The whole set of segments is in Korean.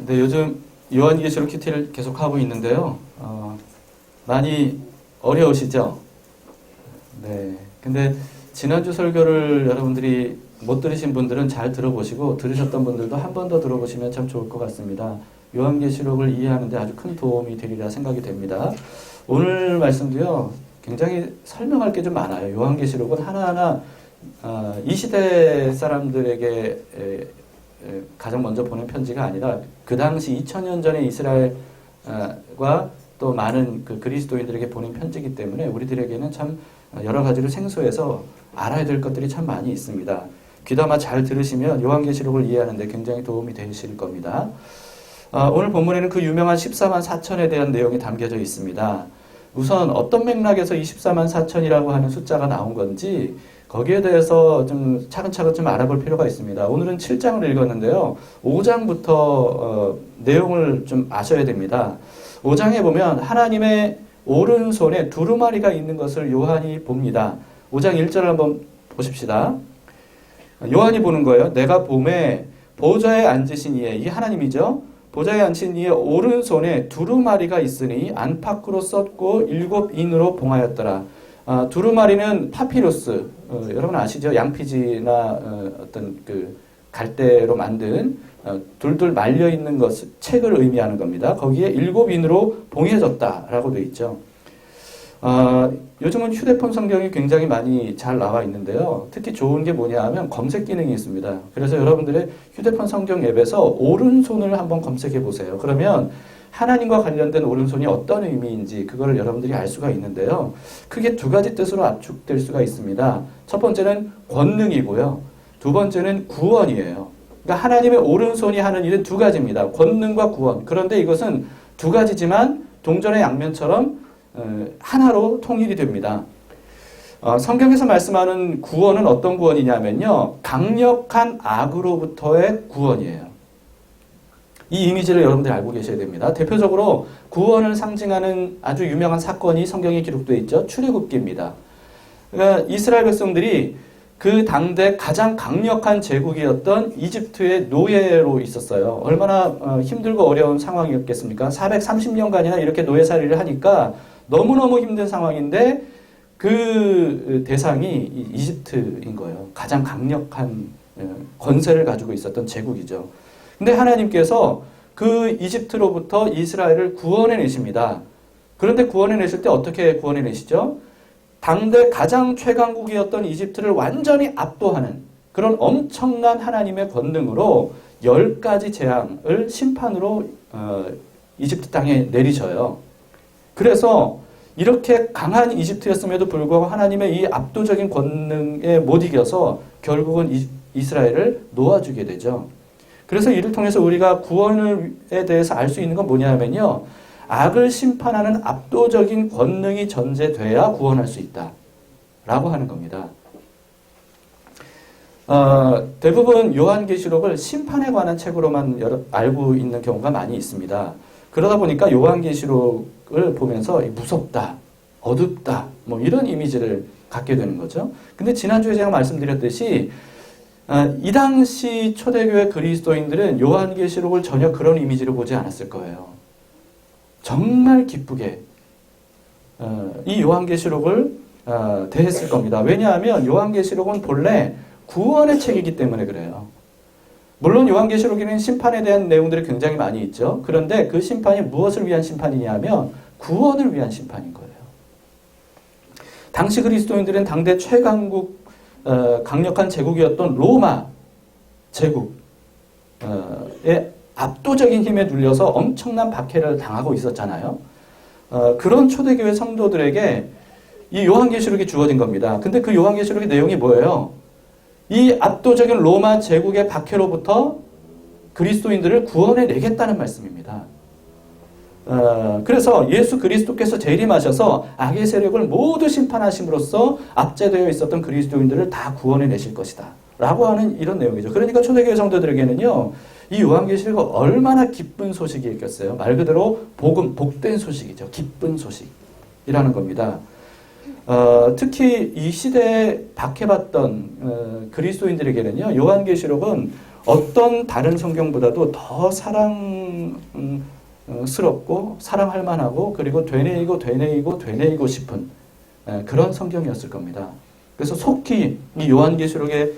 네, 요즘 요한계시록 큐티를 계속하고 있는데요. 많이 어려우시죠? 네. 근데 지난주 설교를 여러분들이 못 들으신 분들은 잘 들어보시고, 들으셨던 분들도 한 번 더 들어보시면 참 좋을 것 같습니다. 요한계시록을 이해하는 데 아주 큰 도움이 되리라 생각이 됩니다. 오늘 말씀도요, 굉장히 설명할 게 좀 많아요. 요한계시록은 하나하나 이 시대 사람들에게 가장 먼저 보낸 편지가 아니라 그 당시 2000년 전에 이스라엘과 또 많은 그 그리스도인들에게 보낸 편지이기 때문에 우리들에게는 참 여러 가지로 생소해서 알아야 될 것들이 참 많이 있습니다. 귀담아 잘 들으시면 요한계시록을 이해하는 데 굉장히 도움이 되실 겁니다. 오늘 본문에는 그 유명한 14만 4천에 대한 내용이 담겨져 있습니다. 우선 어떤 맥락에서 24만 4천이라고 하는 숫자가 나온 건지 거기에 대해서 좀 차근차근 좀 알아볼 필요가 있습니다. 오늘은 7장을 읽었는데요. 5장부터 내용을 좀 아셔야 됩니다. 5장에 보면 하나님의 오른손에 두루마리가 있는 것을 요한이 봅니다. 5장 1절을 한번 보십시다. 요한이 보는 거예요. 내가 봄에 보좌에 앉으신 이의, 이 하나님이죠. 보좌에 앉으신 이의 오른손에 두루마리가 있으니 안팎으로 썼고 7인으로 봉하였더라. 두루마리는 파피루스, 여러분 아시죠? 양피지나 어떤 그 갈대로 만든 둘둘 말려 있는 것, 책을 의미하는 겁니다. 거기에 7인으로 봉해졌다라고 되어 있죠. 요즘은 휴대폰 성경이 굉장히 많이 잘 나와 있는데요. 특히 좋은 게 뭐냐 하면 검색 기능이 있습니다. 그래서 여러분들의 휴대폰 성경 앱에서 오른손을 한번 검색해 보세요. 그러면 하나님과 관련된 오른손이 어떤 의미인지 그거를 여러분들이 알 수가 있는데요. 크게 두 가지 뜻으로 압축될 수가 있습니다. 첫 번째는 권능이고요. 두 번째는 구원이에요. 그러니까 하나님의 오른손이 하는 일은 두 가지입니다. 권능과 구원. 그런데 이것은 두 가지지만 동전의 양면처럼 하나로 통일이 됩니다. 성경에서 말씀하는 구원은 어떤 구원이냐면요. 강력한 악으로부터의 구원이에요. 이 이미지를 여러분들이 알고 계셔야 됩니다. 대표적으로 구원을 상징하는 아주 유명한 사건이 성경에 기록되어 있죠. 출애굽기입니다. 그러니까 이스라엘 백성들이 그 당대 가장 강력한 제국이었던 이집트의 노예로 있었어요. 얼마나 힘들고 어려운 상황이었겠습니까? 430년간이나 이렇게 노예살이를 하니까 너무너무 힘든 상황인데 그 대상이 이집트인 거예요. 가장 강력한 권세를 가지고 있었던 제국이죠. 근데 하나님께서 그 이집트로부터 이스라엘을 구원해내십니다. 그런데 구원해내실 때 어떻게 구원해내시죠? 당대 가장 최강국이었던 이집트를 완전히 압도하는 그런 엄청난 하나님의 권능으로 10가지 재앙을 심판으로 이집트 땅에 내리셔요. 그래서 이렇게 강한 이집트였음에도 불구하고 하나님의 이 압도적인 권능에 못 이겨서 결국은 이스라엘을 놓아주게 되죠. 그래서 이를 통해서 우리가 구원에 대해서 알 수 있는 건 뭐냐면요. 악을 심판하는 압도적인 권능이 전제돼야 구원할 수 있다. 라고 하는 겁니다. 대부분 요한계시록을 심판에 관한 책으로만 알고 있는 경우가 많이 있습니다. 그러다 보니까 요한계시록을 보면서 무섭다, 어둡다, 뭐 이런 이미지를 갖게 되는 거죠. 근데 지난주에 제가 말씀드렸듯이 이 당시 초대교회 그리스도인들은 요한계시록을 전혀 그런 이미지로 보지 않았을 거예요. 정말 기쁘게 이 요한계시록을 대했을 겁니다. 왜냐하면 요한계시록은 본래 구원의 책이기 때문에 그래요. 물론 요한계시록에는 심판에 대한 내용들이 굉장히 많이 있죠. 그런데 그 심판이 무엇을 위한 심판이냐면 구원을 위한 심판인 거예요. 당시 그리스도인들은 당대 최강국 강력한 제국이었던 로마 제국의 압도적인 힘에 눌려서 엄청난 박해를 당하고 있었잖아요. 그런 초대교회 성도들에게 이 요한계시록이 주어진 겁니다. 근데 그 요한계시록의 내용이 뭐예요? 이 압도적인 로마 제국의 박해로부터 그리스도인들을 구원해 내겠다는 말씀입니다. 그래서 예수 그리스도께서 재림하셔서 악의 세력을 모두 심판하심으로써 압제되어 있었던 그리스도인들을 다 구원해 내실 것이다. 라고 하는 이런 내용이죠. 그러니까 초대교회 성도들에게는요, 이 요한계시록이 얼마나 기쁜 소식이겠어요. 말 그대로 복음, 복된 소식이죠. 기쁜 소식이라는 겁니다. 특히 이 시대에 박해받던 그리스도인들에게는요, 요한계시록은 어떤 다른 성경보다도 더 사랑스럽고 사랑할 만하고 그리고 되뇌이고 싶은 그런 성경이었을 겁니다. 그래서 속히 이 요한계시록에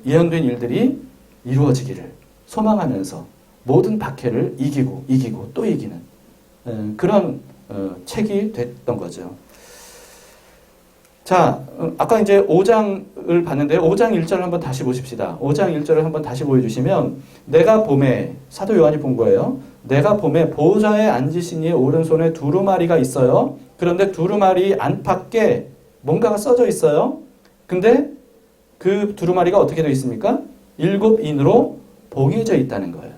예언된 일들이 이루어지기를 소망하면서 모든 박해를 이기고 또 이기는 그런 책이 됐던 거죠. 자, 아까 이제 5장을 봤는데요. 5장 1절을 한번 다시 보십시다. 5장 1절을 한번 다시 보여주시면 내가 봄에, 사도 요한이 본 거예요. 내가 봄에 보호자에 앉으신 이의 오른손에 두루마리가 있어요. 그런데 두루마리 안팎에 뭔가가 써져 있어요. 근데 그 두루마리가 어떻게 되어 있습니까? 7인으로 봉해져 있다는 거예요.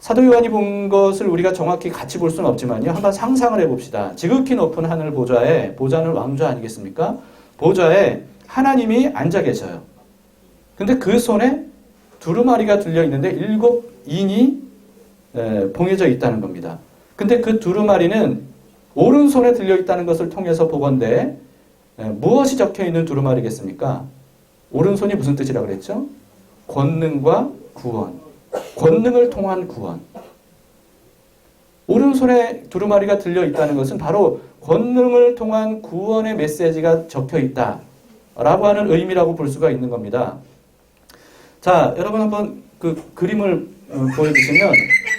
사도 요한이 본 것을 우리가 정확히 같이 볼 수는 없지만요. 한번 상상을 해봅시다. 지극히 높은 하늘 보좌에, 보좌는 왕좌 아니겠습니까? 보좌에 하나님이 앉아 계셔요. 근데 그 손에 두루마리가 들려 있는데 7인이 봉해져 있다는 겁니다. 근데 그 두루마리는 오른손에 들려 있다는 것을 통해서 보건대 무엇이 적혀 있는 두루마리겠습니까? 오른손이 무슨 뜻이라고 그랬죠? 권능과 구원. 권능을 통한 구원. 오른손에 두루마리가 들려 있다는 것은 바로 권능을 통한 구원의 메시지가 적혀 있다라고 하는 의미라고 볼 수가 있는 겁니다. 자, 여러분 한번 그 그림을 보여주시면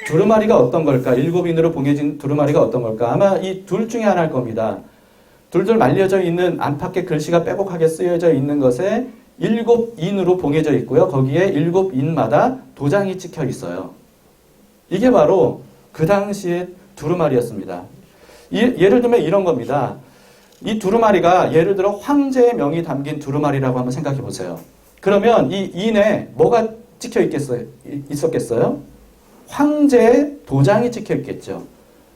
두루마리가 어떤 걸까? 7인으로 봉해진 두루마리가 어떤 걸까? 아마 이 둘 중에 하나일 겁니다. 둘둘 말려져 있는 안팎에 글씨가 빼곡하게 쓰여져 있는 것에 7인으로 봉해져 있고요. 거기에 7인마다 도장이 찍혀 있어요. 이게 바로 그 당시의 두루마리였습니다. 예를 들면 이런 겁니다. 이 두루마리가 예를 들어 황제의 명이 담긴 두루마리라고 한번 생각해 보세요. 그러면 이 인에 뭐가 찍혀 있었겠어요? 황제의 도장이 찍혀 있겠죠.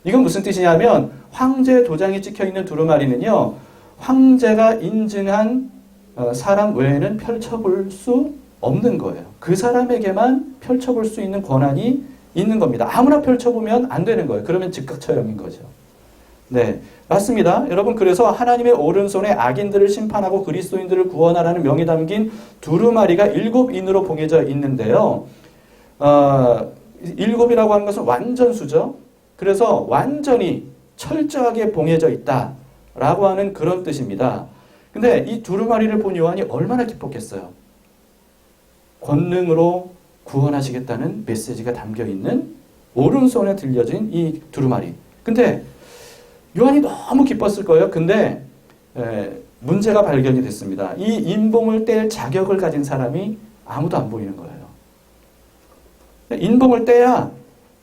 이건 무슨 뜻이냐면 황제의 도장이 찍혀 있는 두루마리는요. 황제가 인증한 사람 외에는 펼쳐볼 수 없는 거예요. 그 사람에게만 펼쳐볼 수 있는 권한이 있는 겁니다. 아무나 펼쳐보면 안 되는 거예요. 그러면 즉각 처형인 거죠. 네, 맞습니다. 여러분, 그래서 하나님의 오른손에 악인들을 심판하고 그리스도인들을 구원하라는 명이 담긴 두루마리가 7인으로 봉해져 있는데요. 7이라고 하는 것은 완전수죠. 그래서 완전히 철저하게 봉해져 있다라고 하는 그런 뜻입니다. 근데 이 두루마리를 본 요한이 얼마나 기뻤겠어요. 권능으로 구원하시겠다는 메시지가 담겨있는 오른손에 들려진 이 두루마리. 근데 요한이 너무 기뻤을 거예요. 근데 문제가 발견이 됐습니다. 이 인봉을 뗄 자격을 가진 사람이 아무도 안 보이는 거예요. 인봉을 떼야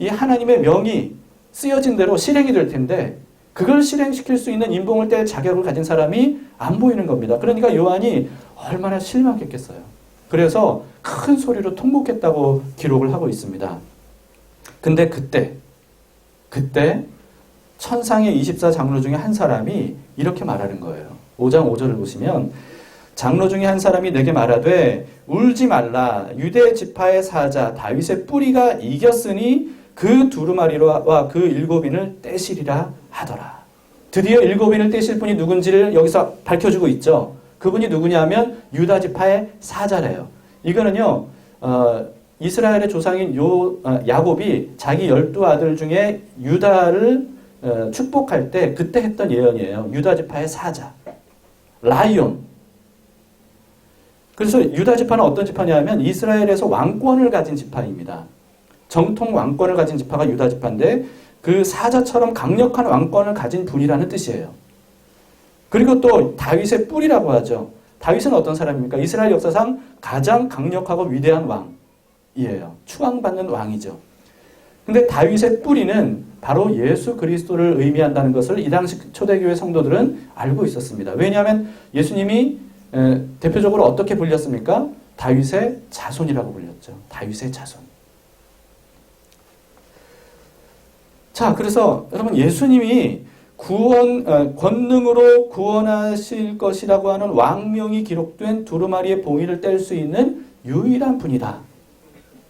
이 하나님의 명이 쓰여진 대로 실행이 될 텐데 그걸 실행시킬 수 있는 인봉을 뗄 자격을 가진 사람이 안 보이는 겁니다. 그러니까 요한이 얼마나 실망했겠어요. 그래서 큰 소리로 통곡했다고 기록을 하고 있습니다. 근데 그때 천상의 24장로 중에 한 사람이 이렇게 말하는 거예요. 5장 5절을 보시면 장로 중에 한 사람이 내게 말하되 울지 말라. 유대 지파의 사자 다윗의 뿌리가 이겼으니 그 두루마리와 그 7인을 떼시리라 하더라. 드디어 7인을 떼실 분이 누군지를 여기서 밝혀주고 있죠. 그분이 누구냐면 유다 지파의 사자래요. 이거는요. 이스라엘의 조상인 야곱이 자기 12아들 중에 유다를 축복할 때 그때 했던 예언이에요. 유다 지파의 사자. 라이온. 그래서 유다 지파는 어떤 지파냐면 이스라엘에서 왕권을 가진 지파입니다. 정통 왕권을 가진 지파가 유다 지파인데 그 사자처럼 강력한 왕권을 가진 분이라는 뜻이에요. 그리고 또 다윗의 뿔이라고 하죠. 다윗은 어떤 사람입니까? 이스라엘 역사상 가장 강력하고 위대한 왕이에요. 추앙받는 왕이죠. 근데 다윗의 뿌리는 바로 예수 그리스도를 의미한다는 것을 이 당시 초대교회 성도들은 알고 있었습니다. 왜냐하면 예수님이 대표적으로 어떻게 불렸습니까? 다윗의 자손이라고 불렸죠. 다윗의 자손. 자, 그래서 여러분 예수님이 권능으로 구원하실 것이라고 하는 왕명이 기록된 두루마리의 봉의를 뗄 수 있는 유일한 분이다.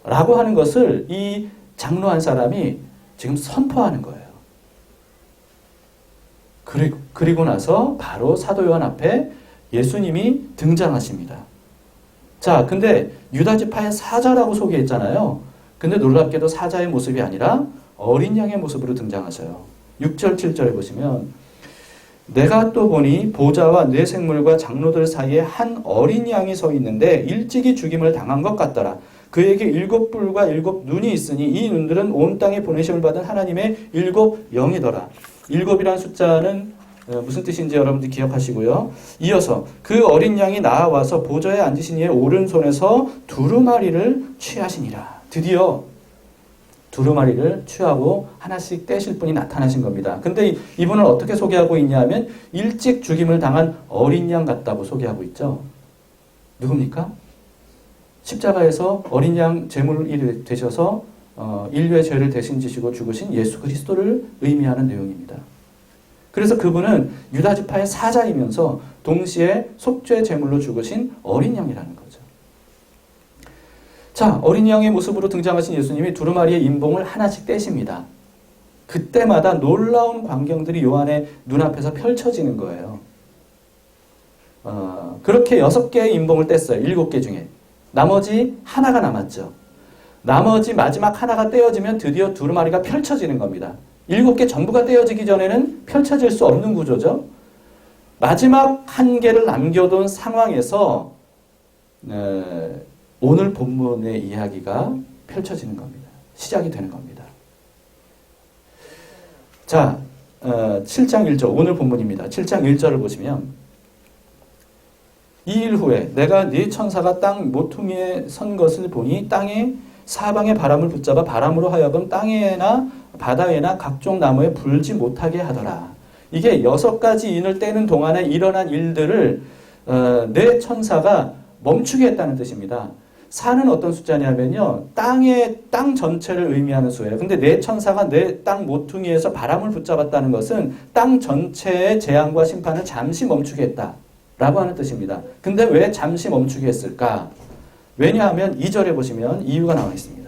라고 하는 것을 이 장로 한 사람이 지금 선포하는 거예요. 그리고 나서 바로 사도 요한 앞에 예수님이 등장하십니다. 자, 근데 유다 지파의 사자라고 소개했잖아요. 근데 놀랍게도 사자의 모습이 아니라 어린 양의 모습으로 등장하셔요. 6절, 7절에 보시면 내가 또 보니 보좌와 네 생물과 장로들 사이에 한 어린 양이 서 있는데 일찍이 죽임을 당한 것 같더라. 그에게 7뿔과 7눈이 있으니 이 눈들은 온 땅에 보내심을 받은 하나님의 7영이더라. 7이라는 숫자는 무슨 뜻인지 여러분들 기억하시고요. 이어서 그 어린 양이 나와서 보좌에 앉으신 이의 오른손에서 두루마리를 취하시니라. 드디어 두루마리를 취하고 하나씩 떼실 분이 나타나신 겁니다. 근데 이분을 어떻게 소개하고 있냐면 일찍 죽임을 당한 어린 양 같다고 소개하고 있죠. 누굽니까? 십자가에서 어린 양 제물이 되셔서 인류의 죄를 대신 지시고 죽으신 예수 그리스도를 의미하는 내용입니다. 그래서 그분은 유다 지파의 사자이면서 동시에 속죄 제물로 죽으신 어린 양이라는 거죠. 자, 어린 양의 모습으로 등장하신 예수님이 두루마리의 인봉을 하나씩 떼십니다. 그때마다 놀라운 광경들이 요한의 눈앞에서 펼쳐지는 거예요. 그렇게 6개의 인봉을 뗐어요. 7개 중에. 나머지 하나가 남았죠. 나머지 마지막 하나가 떼어지면 드디어 두루마리가 펼쳐지는 겁니다. 7개 전부가 떼어지기 전에는 펼쳐질 수 없는 구조죠. 마지막 한 개를 남겨둔 상황에서 오늘 본문의 이야기가 펼쳐지는 겁니다. 시작이 되는 겁니다. 자, 7장 1절 오늘 본문입니다. 7장 1절을 보시면 이 일 후에 내가 네 천사가 땅 모퉁이에 선 것을 보니 땅에 사방의 바람을 붙잡아 바람으로 하여금 땅에나 바다에나 각종 나무에 불지 못하게 하더라. 이게 6가지 인을 떼는 동안에 일어난 일들을 네 천사가 멈추게 했다는 뜻입니다. 4는 어떤 숫자냐면요. 땅 전체를 의미하는 수예요. 근데 네 천사가 네 땅 모퉁이에서 바람을 붙잡았다는 것은 땅 전체의 재앙과 심판을 잠시 멈추게 했다라고 하는 뜻입니다. 근데 왜 잠시 멈추게 했을까? 왜냐하면 2절에 보시면 이유가 나와 있습니다.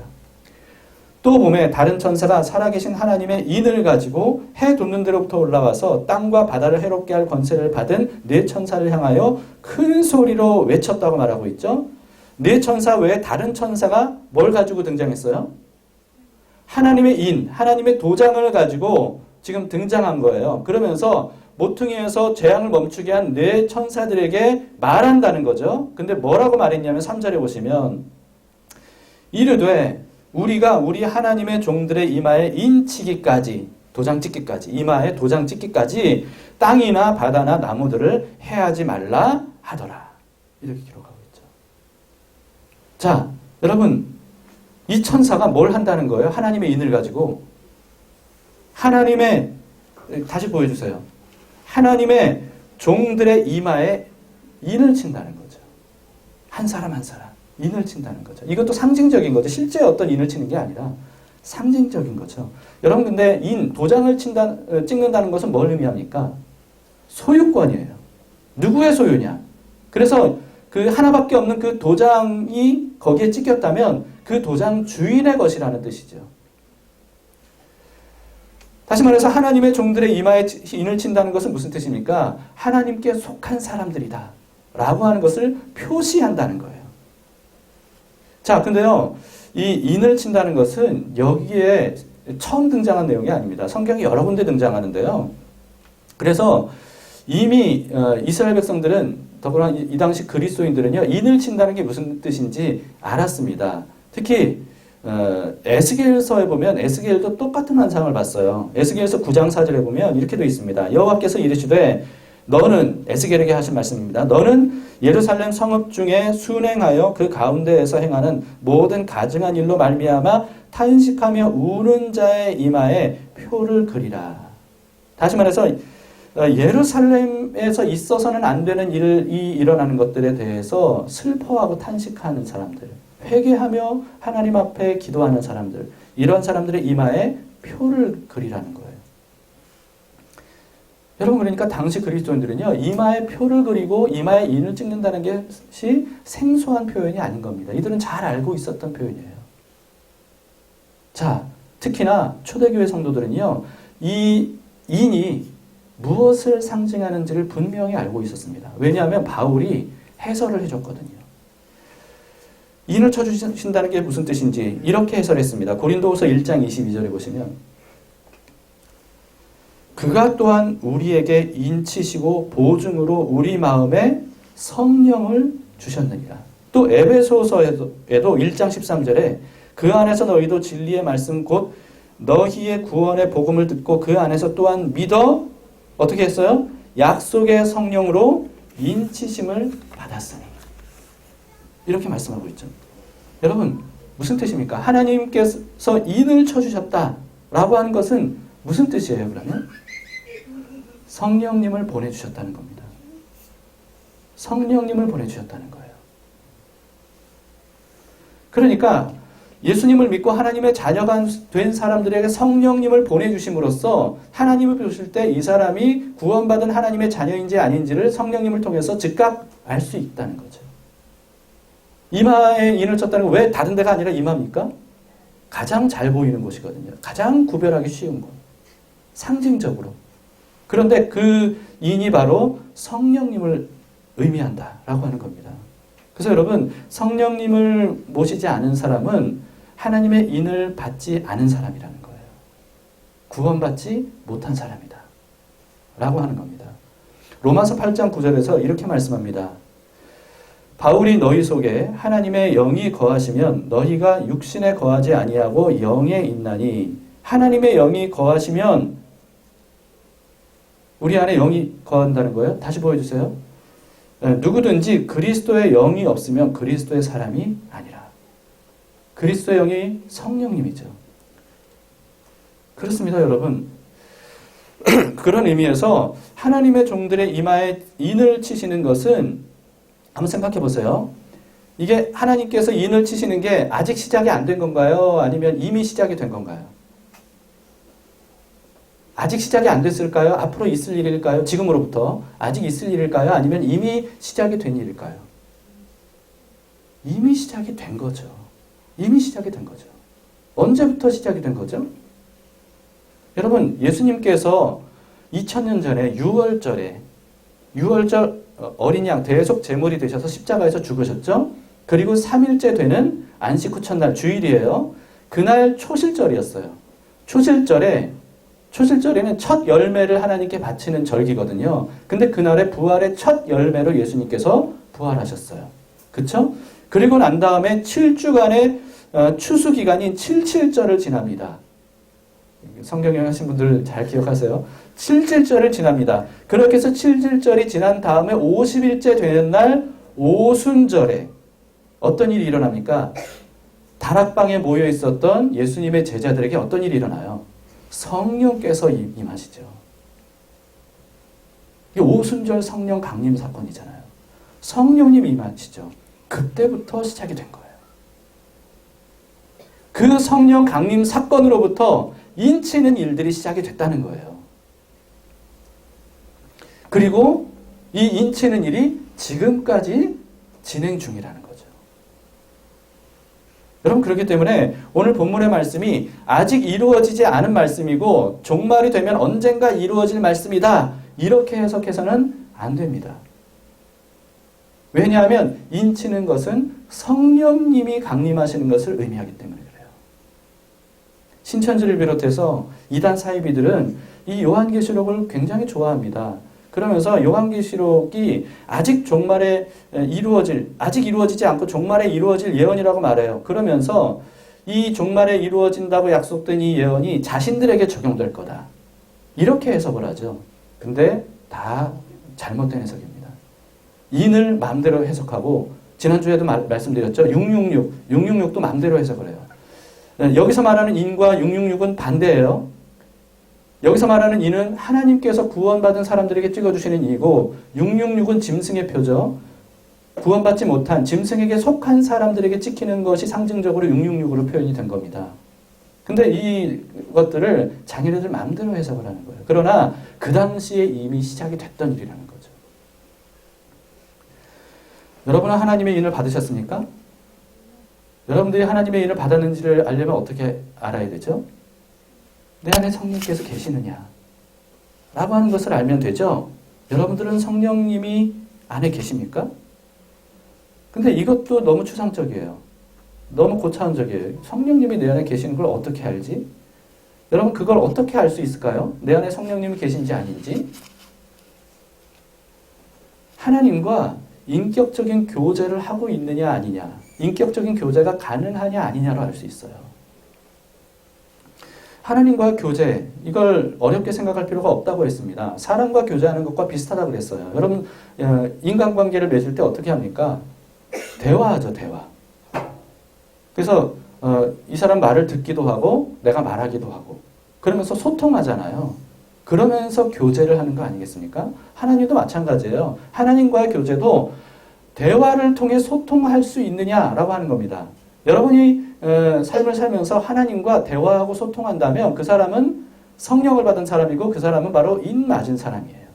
또 봄에 다른 천사가 살아계신 하나님의 인을 가지고 해 돋는 데로부터 올라와서 땅과 바다를 해롭게 할 권세를 받은 네 천사를 향하여 큰 소리로 외쳤다고 말하고 있죠. 네 천사 외에 다른 천사가 뭘 가지고 등장했어요? 하나님의 인, 하나님의 도장을 가지고 지금 등장한 거예요. 그러면서 모퉁이에서 재앙을 멈추게 한 네 천사들에게 말한다는 거죠. 근데 뭐라고 말했냐면 3절에 보시면 이르되 우리가 우리 하나님의 종들의 이마에 인치기까지 도장 찍기까지 이마에 도장 찍기까지 땅이나 바다나 나무들을 해하지 말라 하더라. 이렇게 기록하고 있죠. 자, 여러분 이 천사가 뭘 한다는 거예요? 하나님의 인을 가지고 하나님의 다시 보여주세요. 하나님의 종들의 이마에 인을 친다는 거죠. 한 사람 한 사람 인을 친다는 거죠. 이것도 상징적인 거죠. 실제 어떤 인을 치는 게 아니라 상징적인 거죠. 여러분 근데 도장을 찍는다는 것은 뭘 의미합니까? 소유권이에요. 누구의 소유냐? 그래서 그 하나밖에 없는 그 도장이 거기에 찍혔다면 그 도장 주인의 것이라는 뜻이죠. 다시 말해서 하나님의 종들의 이마에 인을 친다는 것은 무슨 뜻입니까? 하나님께 속한 사람들이다 라고 하는 것을 표시한다는 거예요. 자, 근데요, 이 인을 친다는 것은 여기에 처음 등장한 내용이 아닙니다. 성경이 여러 군데 등장하는데요. 그래서 이미 이스라엘 백성들은 더구나 이 당시 그리스도인들은요, 인을 친다는 게 무슨 뜻인지 알았습니다. 특히 에스겔서에 보면 에스겔도 똑같은 환상을 봤어요. 에스겔서 9장 4절에 보면 이렇게 되어 있습니다. 여호와께서 이르시되 너는 에스겔에게 하신 말씀입니다. 너는 예루살렘 성읍 중에 순행하여 그 가운데에서 행하는 모든 가증한 일로 말미암아 탄식하며 우는 자의 이마에 표를 그리라. 다시 말해서 예루살렘에서 있어서는 안 되는 일이 일어나는 것들에 대해서 슬퍼하고 탄식하는 사람들, 회개하며 하나님 앞에 기도하는 사람들, 이런 사람들의 이마에 표를 그리라는 거예요. 여러분 그러니까 당시 그리스도인들은요, 이마에 표를 그리고 이마에 인을 찍는다는 것이 생소한 표현이 아닌 겁니다. 이들은 잘 알고 있었던 표현이에요. 자, 특히나 초대교회 성도들은요, 이 인이 무엇을 상징하는지를 분명히 알고 있었습니다. 왜냐하면 바울이 해설을 해줬거든요. 인을 쳐주신다는 게 무슨 뜻인지 이렇게 해설했습니다. 고린도후서 1장 22절에 보시면 그가 또한 우리에게 인치시고 보증으로 우리 마음에 성령을 주셨느니라. 또 에베소서에도 1장 13절에 그 안에서 너희도 진리의 말씀 곧 너희의 구원의 복음을 듣고 그 안에서 또한 믿어 어떻게 했어요? 약속의 성령으로 인치심을 받았으니. 이렇게 말씀하고 있죠. 여러분 무슨 뜻입니까? 하나님께서 인을 쳐주셨다라고 하는 것은 무슨 뜻이에요? 그러면 성령님을 보내주셨다는 겁니다. 성령님을 보내주셨다는 거예요. 그러니까 예수님을 믿고 하나님의 자녀가 된 사람들에게 성령님을 보내주심으로써 하나님을 보실 때 이 사람이 구원받은 하나님의 자녀인지 아닌지를 성령님을 통해서 즉각 알 수 있다는 거죠. 이마에 인을 쳤다는 건 왜 다른 데가 아니라 이마입니까? 가장 잘 보이는 곳이거든요. 가장 구별하기 쉬운 곳. 상징적으로. 그런데 그 인이 바로 성령님을 의미한다라고 하는 겁니다. 그래서 여러분 성령님을 모시지 않은 사람은 하나님의 인을 받지 않은 사람이라는 거예요. 구원받지 못한 사람이다 라고 하는 겁니다. 로마서 8장 9절에서 이렇게 말씀합니다. 바울이 너희 속에 하나님의 영이 거하시면 너희가 육신에 거하지 아니하고 영에 있나니 하나님의 영이 거하시면 우리 안에 영이 거한다는 거예요. 다시 보여주세요. 누구든지 그리스도의 영이 없으면 그리스도의 사람이 아니라. 그리스도의 영이 성령님이죠. 그렇습니다, 여러분. 그런 의미에서 하나님의 종들의 이마에 인을 치시는 것은 한번 생각해 보세요. 이게 하나님께서 인을 치시는 게 아직 시작이 안 된 건가요? 아니면 이미 시작이 된 건가요? 아직 시작이 안 됐을까요? 앞으로 있을 일일까요? 지금으로부터 아직 있을 일일까요? 아니면 이미 시작이 된 일일까요? 이미 시작이 된 거죠. 이미 시작이 된 거죠. 언제부터 시작이 된 거죠? 여러분, 예수님께서 2000년 전에 6월절 어린 양 대속 제물이 되셔서 십자가에서 죽으셨죠? 그리고 3일째 되는 안식 후 첫날 주일이에요. 그날 초실절이었어요. 초실절에는 첫 열매를 하나님께 바치는 절기거든요. 근데 그날의 부활의 첫 열매로 예수님께서 부활하셨어요. 그쵸? 그리고 난 다음에 7주간의 추수 기간인 77절을 지납니다. 성경에 하신 분들 잘 기억하세요. 77절을 지납니다. 그렇게 해서 77절이 지난 다음에 50일째 되는 날 오순절에 어떤 일이 일어납니까? 다락방에 모여 있었던 예수님의 제자들에게 어떤 일이 일어나요? 성령께서 임하시죠. 이게 오순절 성령 강림 사건이잖아요. 성령님이 임하시죠. 그때부터 시작이 된 거예요. 그 성령 강림 사건으로부터 인치는 일들이 시작이 됐다는 거예요. 그리고 이 인치는 일이 지금까지 진행 중이라는 거죠. 여러분, 그렇기 때문에 오늘 본문의 말씀이 아직 이루어지지 않은 말씀이고 종말이 되면 언젠가 이루어질 말씀이다. 이렇게 해석해서는 안 됩니다. 왜냐하면 인치는 것은 성령님이 강림하시는 것을 의미하기 때문에 그래요. 신천지를 비롯해서 이단 사이비들은 이 요한계시록을 굉장히 좋아합니다. 그러면서 요한계시록이 아직 이루어지지 않고 종말에 이루어질 예언이라고 말해요. 그러면서 이 종말에 이루어진다고 약속된 이 예언이 자신들에게 적용될 거다. 이렇게 해석을 하죠. 근데 다 잘못된 해석입니다. 인을 마음대로 해석하고 지난주에도 말씀드렸죠. 666도 마음대로 해석을 해요. 여기서 말하는 인과 666은 반대예요. 여기서 말하는 이는 하나님께서 구원받은 사람들에게 찍어주시는 이고 666은 짐승의 표죠. 구원받지 못한 짐승에게 속한 사람들에게 찍히는 것이 상징적으로 666으로 표현이 된 겁니다. 근데 이것들을 자기네들 마음대로 해석을 하는 거예요. 그러나 그 당시에 이미 시작이 됐던 일이라는 거죠. 여러분은 하나님의 인을 받으셨습니까? 여러분들이 하나님의 인을 받았는지를 알려면 어떻게 알아야 되죠? 내 안에 성령께서 계시느냐 라고 하는 것을 알면 되죠. 여러분들은 성령님이 안에 계십니까? 근데 이것도 너무 추상적이에요. 너무 고차원적이에요. 성령님이 내 안에 계시는 걸 어떻게 알지? 여러분 그걸 어떻게 알 수 있을까요? 내 안에 성령님이 계신지 아닌지? 하나님과 인격적인 교제를 하고 있느냐 아니냐, 인격적인 교제가 가능하냐 아니냐로 알 수 있어요. 하나님과 교제, 이걸 어렵게 생각할 필요가 없다고 했습니다. 사람과 교제하는 것과 비슷하다고 그랬어요. 여러분 인간관계를 맺을 때 어떻게 합니까? 대화하죠, 대화. 그래서 이 사람 말을 듣기도 하고 내가 말하기도 하고 그러면서 소통하잖아요. 그러면서 교제를 하는 거 아니겠습니까? 하나님도 마찬가지예요. 하나님과의 교제도 대화를 통해 소통할 수 있느냐라고 하는 겁니다. 여러분이 삶을 살면서 하나님과 대화하고 소통한다면 그 사람은 성령을 받은 사람이고 그 사람은 바로 인 맞은 사람이에요.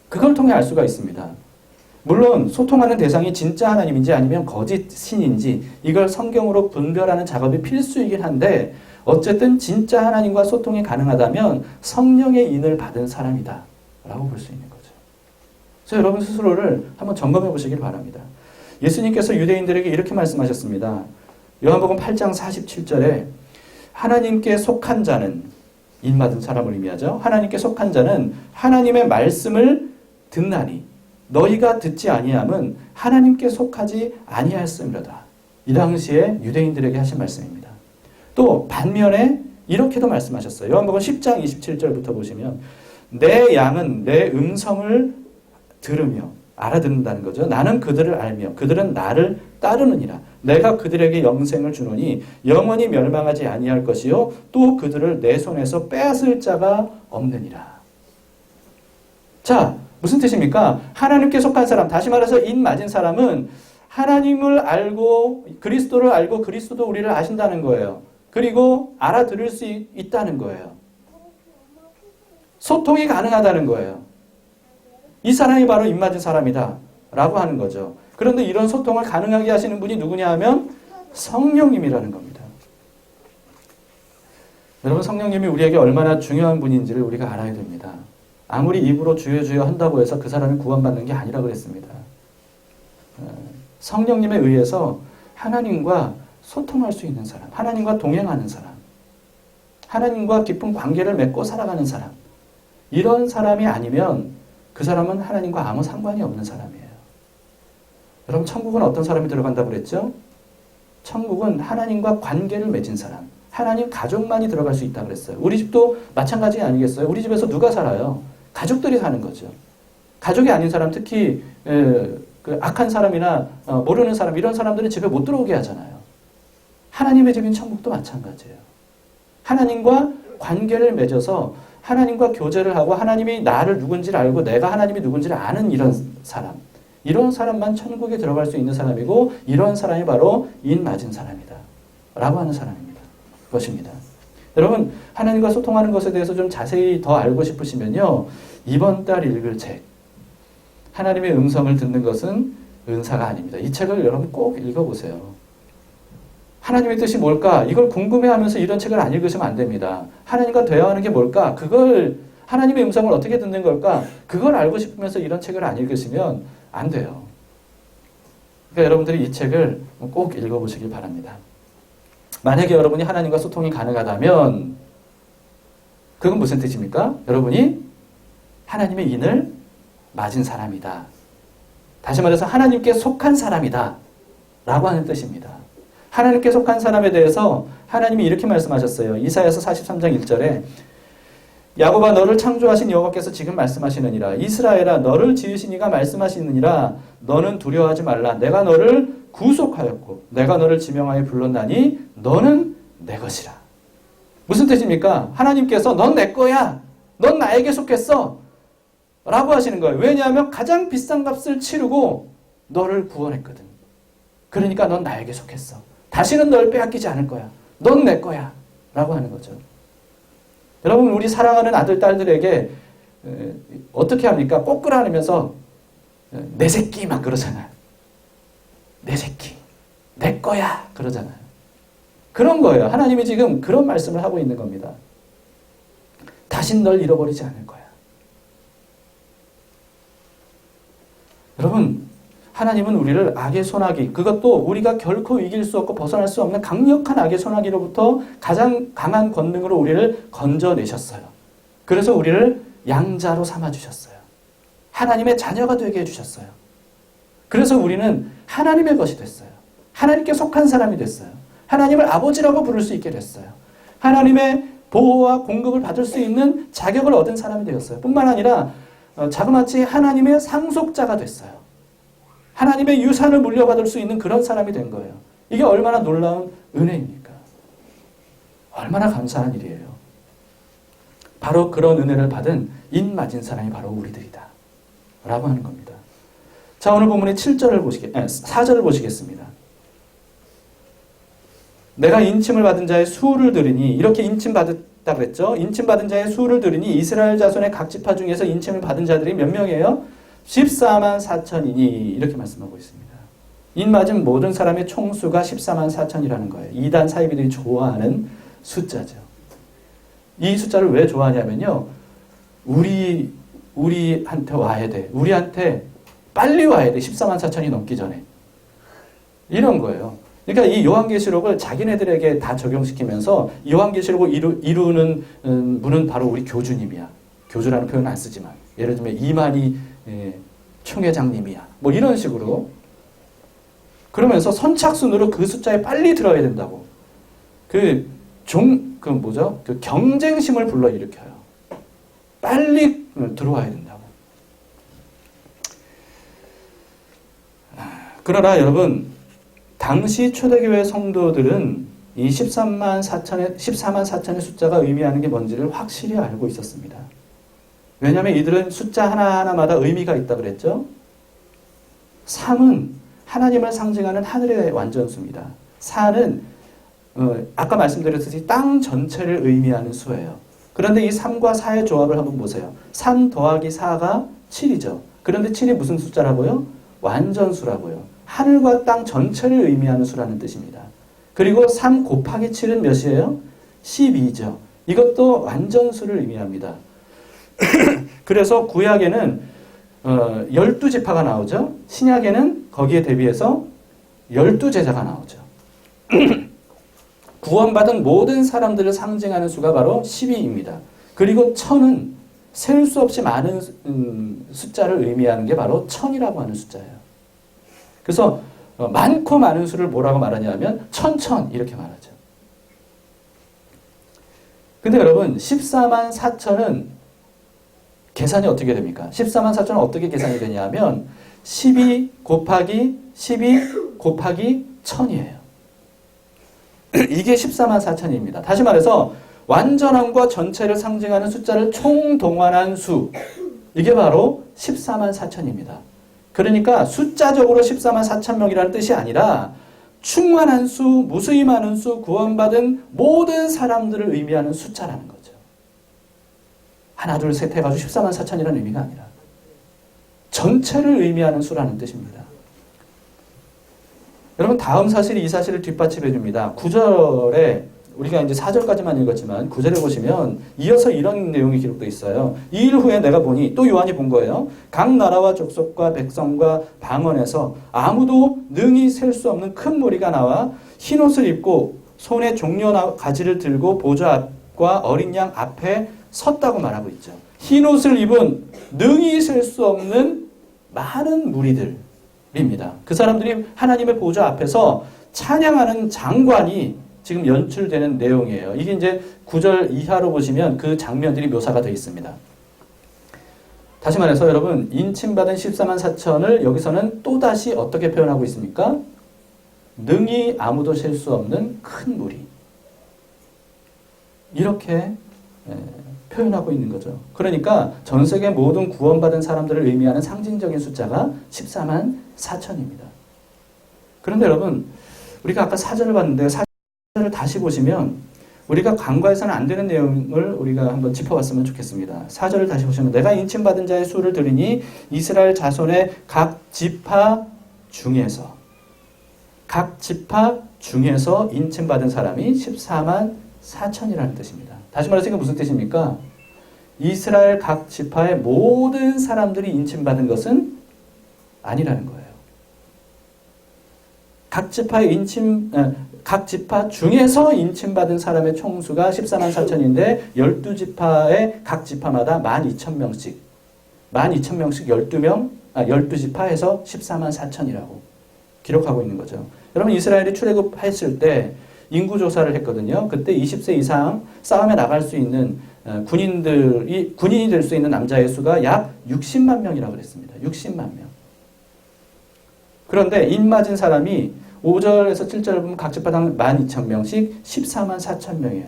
그걸 통해 알 수가 있습니다. 물론 소통하는 대상이 진짜 하나님인지 아니면 거짓 신인지 이걸 성경으로 분별하는 작업이 필수이긴 한데 어쨌든 진짜 하나님과 소통이 가능하다면 성령의 인을 받은 사람이다 라고 볼 수 있는 거죠. 그래서 여러분 스스로를 한번 점검해 보시길 바랍니다. 예수님께서 유대인들에게 이렇게 말씀하셨습니다. 요한복음 8장 47절에 하나님께 속한 자는, 인 받은 사람을 의미하죠. 하나님께 속한 자는 하나님의 말씀을 듣나니 너희가 듣지 아니함은 하나님께 속하지 아니하였음이로다. 이 당시에 유대인들에게 하신 말씀입니다. 또 반면에 이렇게도 말씀하셨어요. 요한복음 10장 27절부터 보시면 내 양은 내 음성을 들으며 알아듣는다는 거죠. 나는 그들을 알며 그들은 나를 따르느니라. 내가 그들에게 영생을 주노니 영원히 멸망하지 아니할 것이요 또 그들을 내 손에서 빼앗을 자가 없느니라. 자, 무슨 뜻입니까? 하나님께 속한 사람, 다시 말해서 인 맞은 사람은 하나님을 알고 그리스도를 알고 그리스도도 우리를 아신다는 거예요. 그리고 알아들을 수 있다는 거예요. 소통이 가능하다는 거예요. 이 사람이 바로 인 맞은 사람이다 라고 하는 거죠. 그런데 이런 소통을 가능하게 하시는 분이 누구냐 하면 성령님이라는 겁니다. 여러분 성령님이 우리에게 얼마나 중요한 분인지를 우리가 알아야 됩니다. 아무리 입으로 주여 주여 한다고 해서 그 사람이 구원받는 게 아니라 그랬습니다. 성령님에 의해서 하나님과 소통할 수 있는 사람, 하나님과 동행하는 사람, 하나님과 깊은 관계를 맺고 살아가는 사람, 이런 사람이 아니면 그 사람은 하나님과 아무 상관이 없는 사람이에요. 여러분 천국은 어떤 사람이 들어간다고 그랬죠? 천국은 하나님과 관계를 맺은 사람, 하나님 가족만이 들어갈 수 있다고 그랬어요. 우리 집도 마찬가지 아니겠어요? 우리 집에서 누가 살아요? 가족들이 사는 거죠. 가족이 아닌 사람, 특히 그 악한 사람이나 모르는 사람, 이런 사람들은 집에 못 들어오게 하잖아요. 하나님의 집인 천국도 마찬가지예요. 하나님과 관계를 맺어서 하나님과 교제를 하고 하나님이 나를 누군지를 알고 내가 하나님이 누군지를 아는 이런 사람, 이런 사람만 천국에 들어갈 수 있는 사람이고 이런 사람이 바로 인 맞은 사람이다 라고 하는 사람입니다. 것입니다. 여러분 하나님과 소통하는 것에 대해서 좀 자세히 더 알고 싶으시면요, 이번 달 읽을 책 하나님의 음성을 듣는 것은 은사가 아닙니다. 이 책을 여러분 꼭 읽어보세요. 하나님의 뜻이 뭘까? 이걸 궁금해하면서 이런 책을 안 읽으시면 안 됩니다. 하나님과 대화하는 게 뭘까? 그걸 하나님의 음성을 어떻게 듣는 걸까? 그걸 알고 싶으면서 이런 책을 안 읽으시면 안 돼요. 그러니까 여러분들이 이 책을 꼭 읽어보시길 바랍니다. 만약에 여러분이 하나님과 소통이 가능하다면 그건 무슨 뜻입니까? 여러분이 하나님의 인을 맞은 사람이다. 다시 말해서 하나님께 속한 사람이다 라고 하는 뜻입니다. 하나님께 속한 사람에 대해서 하나님이 이렇게 말씀하셨어요. 이사야서 43장 1절에 야곱아 너를 창조하신 여호와께서 지금 말씀하시느니라. 이스라엘아 너를 지으신 이가 말씀하시느니라. 너는 두려워하지 말라. 내가 너를 구속하였고 내가 너를 지명하여 불렀나니 너는 내 것이라. 무슨 뜻입니까? 하나님께서 넌 내 거야. 넌 나에게 속했어. 라고 하시는 거예요. 왜냐하면 가장 비싼 값을 치르고 너를 구원했거든. 그러니까 넌 나에게 속했어. 다시는 널 빼앗기지 않을 거야. 넌 내 거야. 라고 하는 거죠. 여러분 우리 사랑하는 아들, 딸들에게 어떻게 합니까? 꼭 끌어안으면서 내 새끼 막 그러잖아요. 내 새끼. 내 거야. 그러잖아요. 그런 거예요. 하나님이 지금 그런 말씀을 하고 있는 겁니다. 다신 널 잃어버리지 않을 거야. 여러분 하나님은 우리를 악의 소나기, 그것도 우리가 결코 이길 수 없고 벗어날 수 없는 강력한 악의 소나기로부터 가장 강한 권능으로 우리를 건져내셨어요. 그래서 우리를 양자로 삼아주셨어요. 하나님의 자녀가 되게 해주셨어요. 그래서 우리는 하나님의 것이 됐어요. 하나님께 속한 사람이 됐어요. 하나님을 아버지라고 부를 수 있게 됐어요. 하나님의 보호와 공급을 받을 수 있는 자격을 얻은 사람이 되었어요. 뿐만 아니라 자그마치 하나님의 상속자가 됐어요. 하나님의 유산을 물려받을 수 있는 그런 사람이 된 거예요. 이게 얼마나 놀라운 은혜입니까? 얼마나 감사한 일이에요. 바로 그런 은혜를 받은 인맞은 사람이 바로 우리들이다 라고 하는 겁니다. 자, 오늘 본문의 4절을 보시겠습니다. 내가 인침을 받은 자의 수를 들으니, 이렇게 인침받았다 그랬죠. 인침받은 자의 수를 들으니 이스라엘 자손의 각 지파 중에서 인침을 받은 자들이 몇 명이에요? 14만 4천이니 이렇게 말씀하고 있습니다. 인맞은 모든 사람의 총수가 14만 4천이라는 거예요. 이단 사이비들이 좋아하는 숫자죠. 이 숫자를 왜 좋아하냐면요. 우리한테 와야 돼. 우리한테 빨리 와야 돼. 14만 4천이 넘기 전에. 이런 거예요. 그러니까 이 요한계시록을 자기네들에게 다 적용시키면서 요한계시록을 이루는 분은 바로 우리 교주님이야. 교주라는 표현은 안 쓰지만 예를 들면 이만희 총회장님이야. 뭐 이런 식으로 그러면서 선착순으로 그 숫자에 빨리 들어야 된다고. 그 경쟁심을 불러일으켜요. 빨리 들어와야 된다고. 그러나 여러분, 당시 초대교회 성도들은 이 14만 4천의 숫자가 의미하는 게 뭔지를 확실히 알고 있었습니다. 왜냐하면 이들은 숫자 하나하나마다 의미가 있다 그랬죠. 3은 하나님을 상징하는 하늘의 완전수입니다. 4는 아까 말씀드렸듯이 땅 전체를 의미하는 수예요. 그런데 이 3과 4의 조합을 한번 보세요. 3 더하기 4가 7이죠. 그런데 7이 무슨 숫자라고요? 완전수라고요. 하늘과 땅 전체를 의미하는 수라는 뜻입니다. 그리고 3 곱하기 7은 몇이에요? 12죠. 이것도 완전수를 의미합니다. 그래서 구약에는 12지파가 나오죠. 신약에는 거기에 대비해서 12제자가 나오죠. 구원받은 모든 사람들을 상징하는 수가 바로 12입니다. 그리고 1000은 셀 수 없이 많은 숫자를 의미하는 게 바로 1000이라고 하는 숫자예요. 그래서 많고 많은 수를 뭐라고 말하냐면 천천 이렇게 말하죠. 근데 여러분 14만 4천은 계산이 어떻게 됩니까? 14만 4천은 어떻게 계산이 되냐면 12 곱하기 12 곱하기 1000이에요. 이게 14만 4천입니다. 다시 말해서 완전함과 전체를 상징하는 숫자를 총동원한 수, 이게 바로 14만 4천입니다. 그러니까 숫자적으로 14만 4천 명이라는 뜻이 아니라 충만한 수, 무수히 많은 수, 구원받은 모든 사람들을 의미하는 숫자라는 거죠. 하나 둘 셋 해가지고 14만 4천이라는 의미가 아니라 전체를 의미하는 수라는 뜻입니다. 여러분, 다음 사실이 이 사실을 뒷받침해 줍니다. 9절에 우리가 이제 4절까지만 읽었지만 9절에 보시면 이어서 이런 내용이 기록되어 있어요. 이 일 후에 내가 보니, 또 요한이 본 거예요. 각 나라와 족속과 백성과 방언에서 아무도 능히 셀 수 없는 큰 무리가 나와 흰옷을 입고 손에 종려나 가지를 들고 보좌 앞과 어린 양 앞에 섰다고 말하고 있죠. 흰옷을 입은 능히 셀 수 없는 많은 무리들입니다. 그 사람들이 하나님의 보좌 앞에서 찬양하는 장관이 지금 연출되는 내용이에요. 이게 이제 9절 이하로 보시면 그 장면들이 묘사가 되어 있습니다. 다시 말해서 여러분, 인침받은 14만 4천을 여기서는 또다시 어떻게 표현하고 있습니까? 능히 아무도 셀 수 없는 큰 무리. 이렇게 표현하고 있는 거죠. 그러니까 전 세계 모든 구원받은 사람들을 의미하는 상징적인 숫자가 14만 4천입니다. 그런데 여러분, 우리가 아까 사절을 봤는데 사절을 다시 보시면 우리가 간과해서는 안 되는 내용을 우리가 한번 짚어봤으면 좋겠습니다. 4절을 다시 보시면 내가 인침받은 자의 수를 들으니 이스라엘 자손의 각 지파 중에서 인침받은 사람이 14만 4천이라는 뜻입니다. 다시 말해서 이게 무슨 뜻입니까? 이스라엘 각 지파의 모든 사람들이 인침받은 것은 아니라는 거예요. 각 지파 중에서 인침받은 사람의 총수가 14만 4천인데 12지파의 각 지파마다 12,000명씩 12,000명씩 12지파에서 14만 4천이라고 기록하고 있는 거죠. 여러분 이스라엘이 출애굽했을 때 인구조사를 했거든요. 그때 20세 이상 싸움에 나갈 수 있는 군인이 될 수 있는 남자의 수가 약 60만 명이라고 그랬습니다. 60만 명. 그런데 인 맞은 사람이 5절에서 7절을 보면 각 지파당 12,000명씩 14만 4천 명이에요.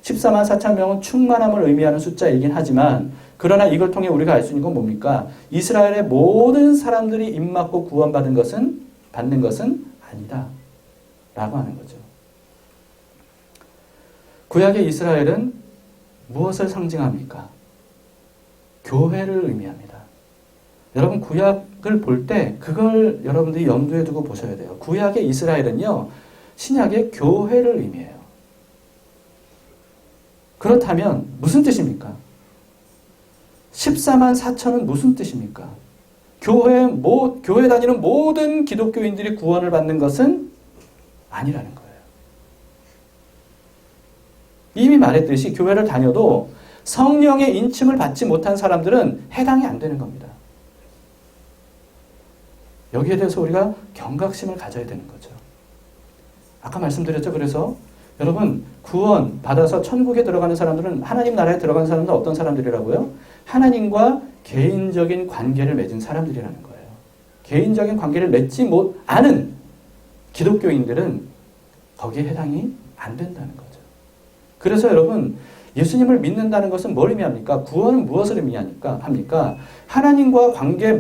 14만 4천 명은 충만함을 의미하는 숫자이긴 하지만 그러나 이걸 통해 우리가 알 수 있는 건 뭡니까? 이스라엘의 모든 사람들이 입 맞고 구원받는 것은 아니다. 라고 하는 거죠. 구약의 이스라엘은 무엇을 상징합니까? 교회를 의미합니다. 여러분 구약을 볼 때 그걸 여러분들이 염두에 두고 보셔야 돼요. 구약의 이스라엘은요. 신약의 교회를 의미해요. 그렇다면 무슨 뜻입니까? 14만 4천은 무슨 뜻입니까? 교회 다니는 모든 기독교인들이 구원을 받는 것은 아니라는 거예요. 이미 말했듯이 교회를 다녀도 성령의 인침을 받지 못한 사람들은 해당이 안 되는 겁니다. 여기에 대해서 우리가 경각심을 가져야 되는 거죠. 아까 말씀드렸죠. 그래서 여러분 구원 받아서 천국에 들어가는 사람들은 하나님 나라에 들어가는 사람들은 어떤 사람들이라고요? 하나님과 개인적인 관계를 맺은 사람들이라는 거예요. 개인적인 관계를 맺지 않은 기독교인들은 거기에 해당이 안 된다는 거죠. 그래서 여러분 예수님을 믿는다는 것은 뭘 의미합니까? 구원은 무엇을 의미합니까? 하나님과 관계에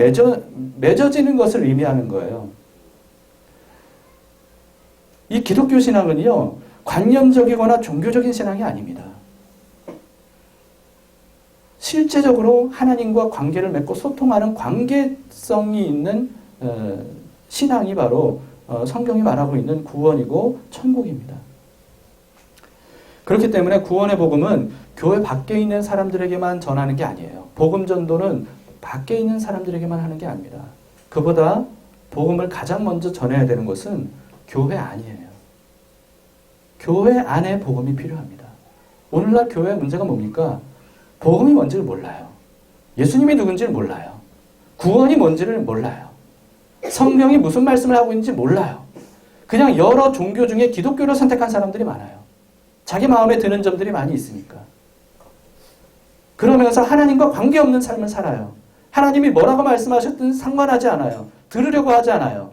맺어지는 것을 의미하는 거예요. 이 기독교 신앙은요, 관념적이거나 종교적인 신앙이 아닙니다. 실제적으로 하나님과 관계를 맺고 소통하는 관계성이 있는 신앙이 바로 성경이 말하고 있는 구원이고 천국입니다. 그렇기 때문에 구원의 복음은 교회 밖에 있는 사람들에게만 전하는 게 아니에요. 복음 전도는 밖에 있는 사람들에게만 하는 게 아닙니다. 그보다 복음을 가장 먼저 전해야 되는 것은 교회 안이에요. 교회 안에 복음이 필요합니다. 오늘날 교회의 문제가 뭡니까? 복음이 뭔지를 몰라요. 예수님이 누군지를 몰라요. 구원이 뭔지를 몰라요. 성령이 무슨 말씀을 하고 있는지 몰라요. 그냥 여러 종교 중에 기독교를 선택한 사람들이 많아요. 자기 마음에 드는 점들이 많이 있으니까. 그러면서 하나님과 관계없는 삶을 살아요. 하나님이 뭐라고 말씀하셨든 상관하지 않아요. 들으려고 하지 않아요.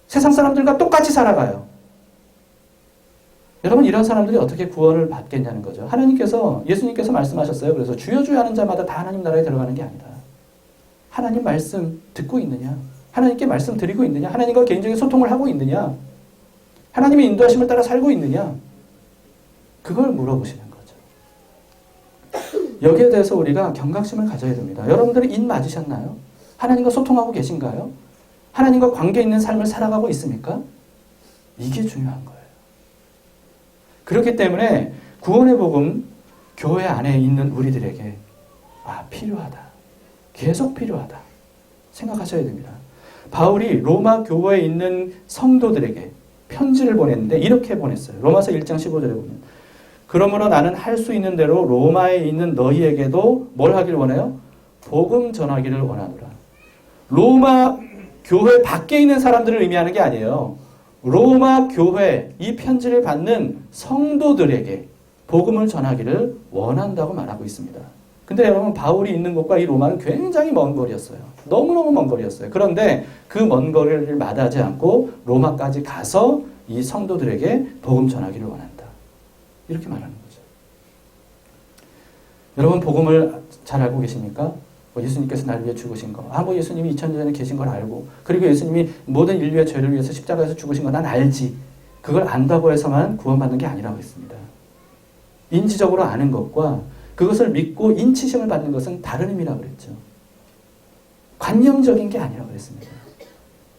세상 사람들과 똑같이 살아가요. 여러분 이런 사람들이 어떻게 구원을 받겠냐는 거죠. 예수님께서 말씀하셨어요. 그래서 주여 주여 하는 자마다 다 하나님 나라에 들어가는 게 아니다. 하나님 말씀 듣고 있느냐? 하나님께 말씀 드리고 있느냐? 하나님과 개인적인 소통을 하고 있느냐? 하나님의 인도하심을 따라 살고 있느냐? 그걸 물어보시는 거죠. 여기에 대해서 우리가 경각심을 가져야 됩니다. 여러분들이 인 맞으셨나요? 하나님과 소통하고 계신가요? 하나님과 관계 있는 삶을 살아가고 있습니까? 이게 중요한 거예요. 그렇기 때문에 구원의 복음 교회 안에 있는 우리들에게 필요하다. 계속 필요하다. 생각하셔야 됩니다. 바울이 로마 교회에 있는 성도들에게 편지를 보냈는데 이렇게 보냈어요. 로마서 1장 15절에 보면 그러므로 나는 할 수 있는 대로 로마에 있는 너희에게도 뭘 하기를 원해요? 복음 전하기를 원하노라. 로마 교회 밖에 있는 사람들을 의미하는 게 아니에요. 로마 교회 이 편지를 받는 성도들에게 복음을 전하기를 원한다고 말하고 있습니다. 근데 여러분 바울이 있는 곳과 이 로마는 굉장히 먼 거리였어요. 너무너무 먼 거리였어요. 그런데 그 먼 거리를 마다하지 않고 로마까지 가서 이 성도들에게 복음 전하기를 원한다. 이렇게 말하는 거죠. 여러분 복음을 잘 알고 계십니까? 예수님께서 나를 위해 죽으신 거. 예수님이 2000년 전에 계신 걸 알고 그리고 예수님이 모든 인류의 죄를 위해서 십자가에서 죽으신 거 난 알지. 그걸 안다고 해서만 구원받는 게 아니라고 했습니다. 인지적으로 아는 것과 그것을 믿고 인치심을 받는 것은 다른 의미라고 그랬죠. 관념적인 게 아니라고 그랬습니다.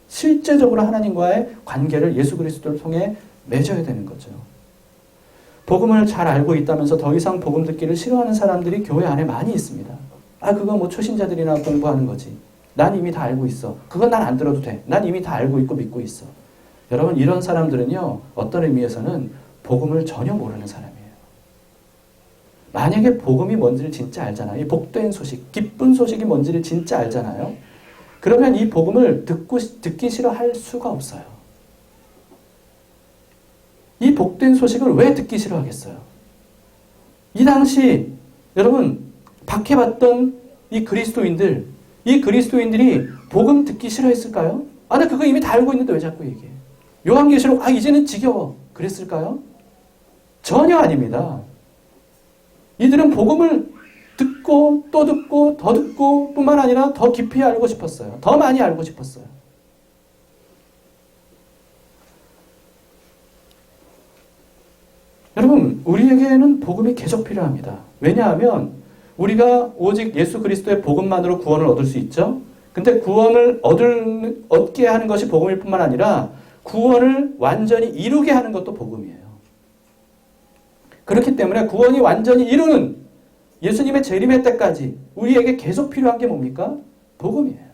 실제적으로 하나님과의 관계를 예수 그리스도를 통해 맺어야 되는 거죠. 복음을 잘 알고 있다면서 더 이상 복음 듣기를 싫어하는 사람들이 교회 안에 많이 있습니다. 그거 초신자들이나 공부하는 거지. 난 이미 다 알고 있어. 그건 난 안 들어도 돼. 난 이미 다 알고 있고 믿고 있어. 여러분, 이런 사람들은요, 어떤 의미에서는 복음을 전혀 모르는 사람이에요. 만약에 복음이 뭔지를 진짜 알잖아요. 이 복된 소식, 기쁜 소식이 뭔지를 진짜 알잖아요. 그러면 이 복음을 듣기 싫어할 수가 없어요. 이 복된 소식을 왜 듣기 싫어하겠어요? 이 당시 여러분 박해받던 이 그리스도인들이 복음 듣기 싫어했을까요? 나 그거 이미 다 알고 있는데 왜 자꾸 얘기해? 요한계시록 이제는 지겨워. 그랬을까요? 전혀 아닙니다. 이들은 복음을 듣고 또 듣고 더 듣고 뿐만 아니라 더 깊이 알고 싶었어요. 더 많이 알고 싶었어요. 여러분, 우리에게는 복음이 계속 필요합니다. 왜냐하면 우리가 오직 예수 그리스도의 복음만으로 구원을 얻을 수 있죠. 근데 구원을 얻게 하는 것이 복음일 뿐만 아니라 구원을 완전히 이루게 하는 것도 복음이에요. 그렇기 때문에 구원이 완전히 이루는 예수님의 재림의 때까지 우리에게 계속 필요한 게 뭡니까? 복음이에요.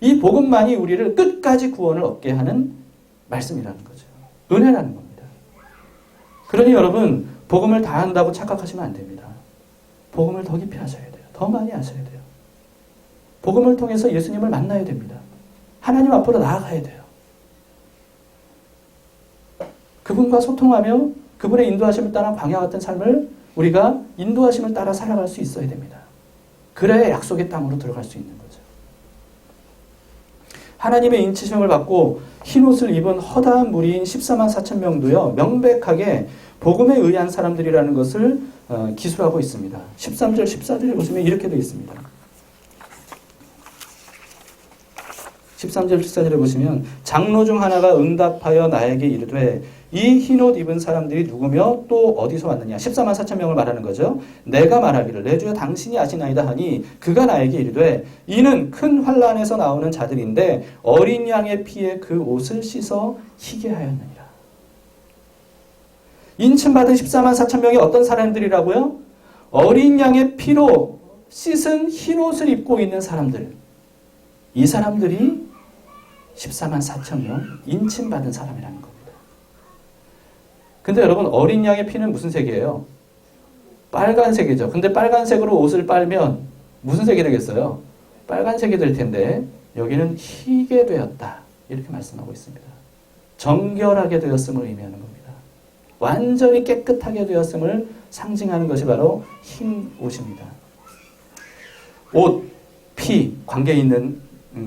이 복음만이 우리를 끝까지 구원을 얻게 하는 말씀이라는 거죠. 은혜라는 겁니다. 그러니 여러분, 복음을 다 한다고 착각하시면 안 됩니다. 복음을 더 깊이 하셔야 돼요. 더 많이 하셔야 돼요. 복음을 통해서 예수님을 만나야 됩니다. 하나님 앞으로 나아가야 돼요. 그분과 소통하며 그분의 인도하심을 따라 광야 같은 삶을 우리가 인도하심을 따라 살아갈 수 있어야 됩니다. 그래야 약속의 땅으로 들어갈 수 있는 거죠. 하나님의 인치심을 받고 흰옷을 입은 허다한 무리인 14만 4천 명도요, 명백하게 복음에 의한 사람들이라는 것을 기술하고 있습니다. 13절, 14절에 보시면 이렇게 되어 있습니다. 13절, 14절에 보시면 장로 중 하나가 응답하여 나에게 이르되 이 흰옷 입은 사람들이 누구며 또 어디서 왔느냐. 14만 4천 명을 말하는 거죠. 내가 말하기를 내 주여 당신이 아시나이다 하니 그가 나에게 이르되 이는 큰 환란에서 나오는 자들인데 어린 양의 피에 그 옷을 씻어 희게 하였느니라. 인침받은 14만 4천 명이 어떤 사람들이라고요? 어린 양의 피로 씻은 흰옷을 입고 있는 사람들. 이 사람들이 14만 4천 명 인침받은 사람이라는 겁니다. 근데 여러분, 어린 양의 피는 무슨 색이에요? 빨간색이죠. 근데 빨간색으로 옷을 빨면 무슨 색이 되겠어요? 빨간색이 될 텐데 여기는 희게 되었다. 이렇게 말씀하고 있습니다. 정결하게 되었음을 의미하는 겁니다. 완전히 깨끗하게 되었음을 상징하는 것이 바로 흰 옷입니다. 옷, 피, 관계 있는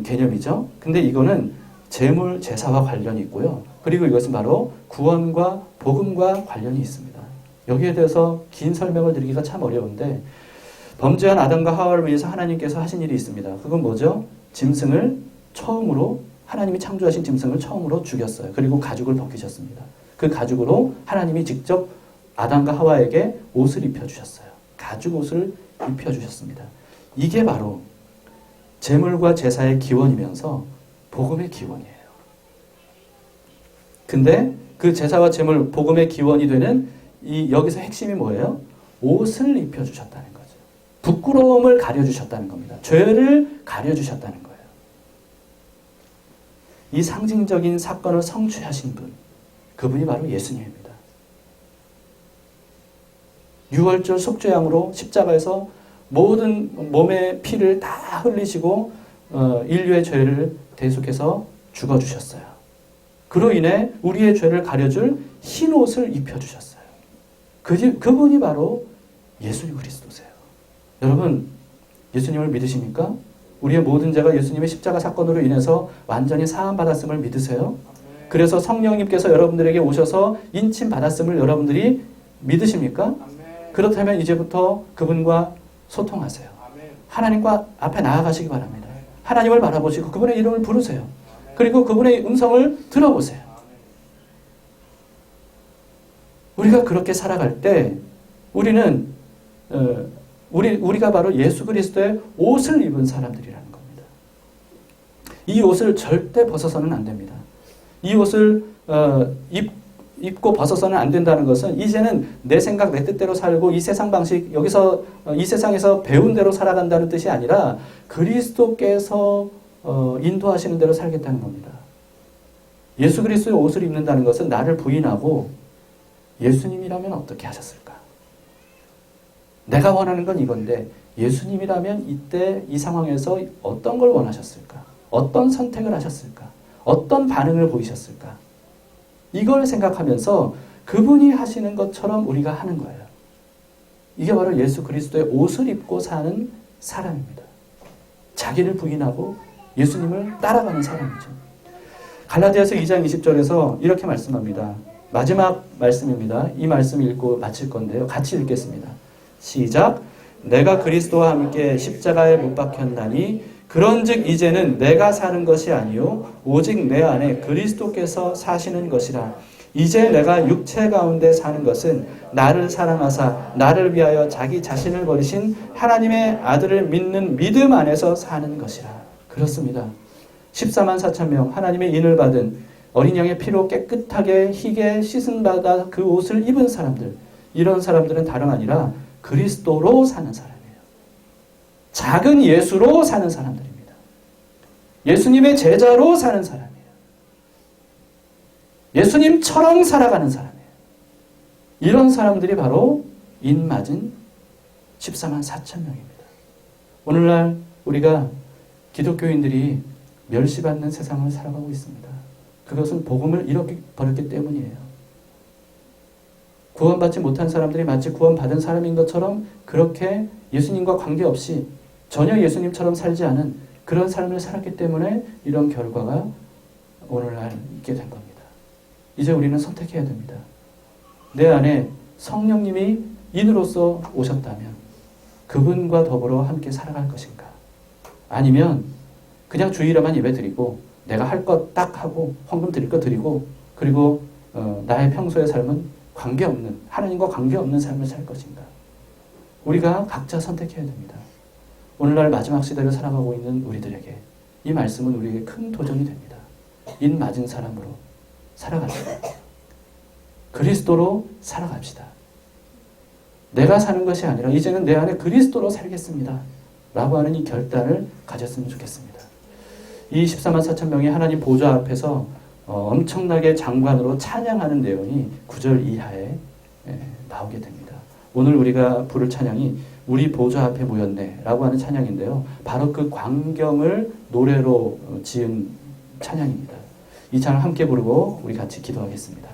개념이죠. 근데 이거는 제물, 제사와 관련이 있고요. 그리고 이것은 바로 구원과 복음과 관련이 있습니다. 여기에 대해서 긴 설명을 드리기가 참 어려운데 범죄한 아담과 하와를 위해서 하나님께서 하신 일이 있습니다. 그건 뭐죠? 짐승을 처음으로, 하나님이 창조하신 짐승을 처음으로 죽였어요. 그리고 가죽을 벗기셨습니다. 그 가죽으로 하나님이 직접 아담과 하와에게 옷을 입혀주셨어요. 가죽 옷을 입혀주셨습니다. 이게 바로 제물과 제사의 기원이면서 복음의 기원이에요. 근데 그 제사와 제물, 복음의 기원이 되는 여기서 핵심이 뭐예요? 옷을 입혀주셨다는 거죠. 부끄러움을 가려주셨다는 겁니다. 죄를 가려주셨다는 거예요. 이 상징적인 사건을 성취하신 분, 그분이 바로 예수님입니다. 유월절 속죄양으로 십자가에서 모든 몸의 피를 다 흘리시고 인류의 죄를 대속해서 죽어주셨어요. 그로 인해 우리의 죄를 가려줄 흰 옷을 입혀주셨어요. 그분이 바로 예수 그리스도세요. 여러분, 예수님을 믿으십니까? 우리의 모든 죄가 예수님의 십자가 사건으로 인해서 완전히 사함받았음을 믿으세요? 그래서 성령님께서 여러분들에게 오셔서 인침받았음을 여러분들이 믿으십니까? 그렇다면 이제부터 그분과 소통하세요. 하나님과 앞에 나아가시기 바랍니다. 하나님을 바라보시고 그분의 이름을 부르세요. 그리고 그분의 음성을 들어보세요. 우리가 그렇게 살아갈 때 우리는 우리가 바로 예수 그리스도의 옷을 입은 사람들이라는 겁니다. 이 옷을 절대 벗어서는 안 됩니다. 이 옷을 입고 벗어서는 안 된다는 것은 이제는 내 생각, 내 뜻대로 살고 이 세상 방식, 여기서 이 세상에서 배운 대로 살아간다는 뜻이 아니라 그리스도께서 인도하시는 대로 살겠다는 겁니다. 예수 그리스도의 옷을 입는다는 것은 나를 부인하고 예수님이라면 어떻게 하셨을까? 내가 원하는 건 이건데 예수님이라면 이때 이 상황에서 어떤 걸 원하셨을까? 어떤 선택을 하셨을까? 어떤 반응을 보이셨을까? 이걸 생각하면서 그분이 하시는 것처럼 우리가 하는 거예요. 이게 바로 예수 그리스도의 옷을 입고 사는 사람입니다. 자기를 부인하고 예수님을 따라가는 사람이죠. 갈라디아서 2장 20절에서 이렇게 말씀합니다. 마지막 말씀입니다. 이 말씀 읽고 마칠 건데요. 같이 읽겠습니다. 시작. 내가 그리스도와 함께 십자가에 못 박혔나니 그런즉 이제는 내가 사는 것이 아니요 오직 내 안에 그리스도께서 사시는 것이라. 이제 내가 육체 가운데 사는 것은 나를 사랑하사 나를 위하여 자기 자신을 버리신 하나님의 아들을 믿는 믿음 안에서 사는 것이라. 그렇습니다. 14만 4천 명 하나님의 인을 받은 어린 양의 피로 깨끗하게 희게 씻은 바다 그 옷을 입은 사람들, 이런 사람들은 다름 아니라 그리스도로 사는 사람이에요. 작은 예수로 사는 사람들입니다. 예수님의 제자로 사는 사람이에요. 예수님처럼 살아가는 사람이에요. 이런 사람들이 바로 인 맞은 14만 4천 명입니다. 오늘날 우리가 기독교인들이 멸시받는 세상을 살아가고 있습니다. 그것은 복음을 잃어버렸기 때문이에요. 구원받지 못한 사람들이 마치 구원받은 사람인 것처럼 그렇게 예수님과 관계없이 전혀 예수님처럼 살지 않은 그런 삶을 살았기 때문에 이런 결과가 오늘날 있게 된 겁니다. 이제 우리는 선택해야 됩니다. 내 안에 성령님이 인으로서 오셨다면 그분과 더불어 함께 살아갈 것인가? 아니면 그냥 주일에만 예배드리고 내가 할 것 딱 하고 헌금 드릴 거 드리고 그리고 나의 평소의 삶은 관계없는, 하나님과 관계없는 삶을 살 것인가? 우리가 각자 선택해야 됩니다. 오늘날 마지막 시대를 살아가고 있는 우리들에게 이 말씀은 우리에게 큰 도전이 됩니다. 인 맞은 사람으로 살아갑시다. 그리스도로 살아갑시다. 내가 사는 것이 아니라 이제는 내 안에 그리스도로 살겠습니다. 라고 하는 이 결단을 가졌으면 좋겠습니다. 이 14만 4천 명이 하나님 보좌 앞에서 엄청나게 장관으로 찬양하는 내용이 9절 이하에 나오게 됩니다. 오늘 우리가 부를 찬양이 우리 보좌 앞에 모였네 라고 하는 찬양인데요. 바로 그 광경을 노래로 지은 찬양입니다. 이 찬양 함께 부르고 우리 같이 기도하겠습니다.